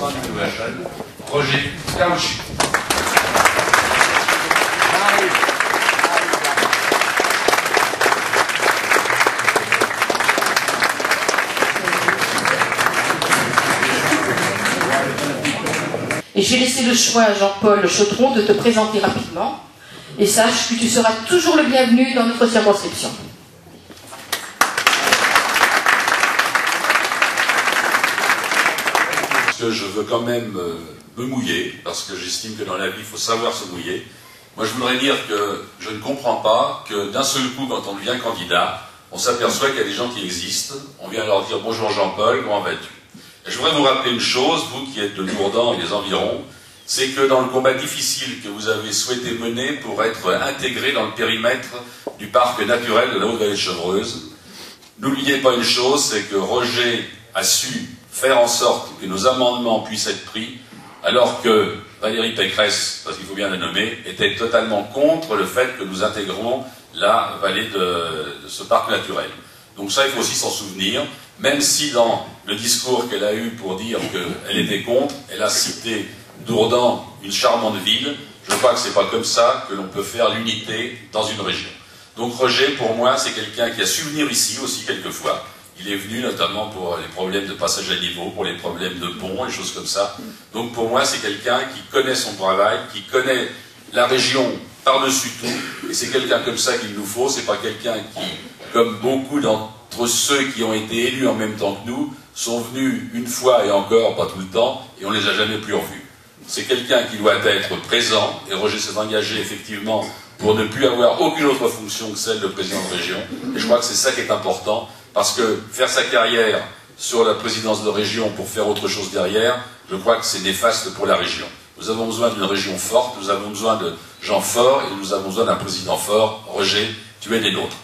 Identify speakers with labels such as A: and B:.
A: président du Nouvelle, Roger Karoutchi.
B: Et je vais laisser le choix à Jean-Paul Chautron de te présenter rapidement. Et sache que tu seras toujours le bienvenu dans notre circonscription.
C: Je veux quand même me mouiller, parce que j'estime que dans la vie, il faut savoir se mouiller. Moi, je voudrais dire que je ne comprends pas que d'un seul coup, quand on devient candidat, on s'aperçoit qu'il y a des gens qui existent, on vient leur dire « Bonjour Jean-Paul, comment vas-tu » Et je voudrais vous rappeler une chose, vous qui êtes de Dourdan et des environs, c'est que dans le combat difficile que vous avez souhaité mener pour être intégré dans le périmètre du parc naturel de la Haute-Vallée de Chevreuse, n'oubliez pas une chose, c'est que Roger a su faire en sorte que nos amendements puissent être pris, alors que Valérie Pécresse, parce qu'il faut bien la nommer, était totalement contre le fait que nous intégrons la vallée de ce parc naturel. Donc ça, il faut aussi s'en souvenir, même si dans le discours qu'elle a eu pour dire qu'elle était contre, elle a cité Dourdan, une charmante ville. Je crois que c'est pas comme ça que l'on peut faire l'unité dans une région. Donc Roger, pour moi, c'est quelqu'un qui a su venir ici aussi quelquefois. Il est venu notamment pour les problèmes de passage à niveau, pour les problèmes de ponts et choses comme ça. Donc pour moi, c'est quelqu'un qui connaît son travail, qui connaît la région par-dessus tout. Et c'est quelqu'un comme ça qu'il nous faut. C'est pas quelqu'un qui, comme beaucoup d'entre ceux qui ont été élus en même temps que nous, sont venus une fois et encore, pas tout le temps, et on les a jamais plus revus. C'est quelqu'un qui doit être présent, et Roger s'est engagé effectivement pour ne plus avoir aucune autre fonction que celle de président de région. Et je crois que c'est ça qui est important, parce que faire sa carrière sur la présidence de région pour faire autre chose derrière, je crois que c'est néfaste pour la région. Nous avons besoin d'une région forte, nous avons besoin de gens forts, et nous avons besoin d'un président fort. Roger, tu es des nôtres.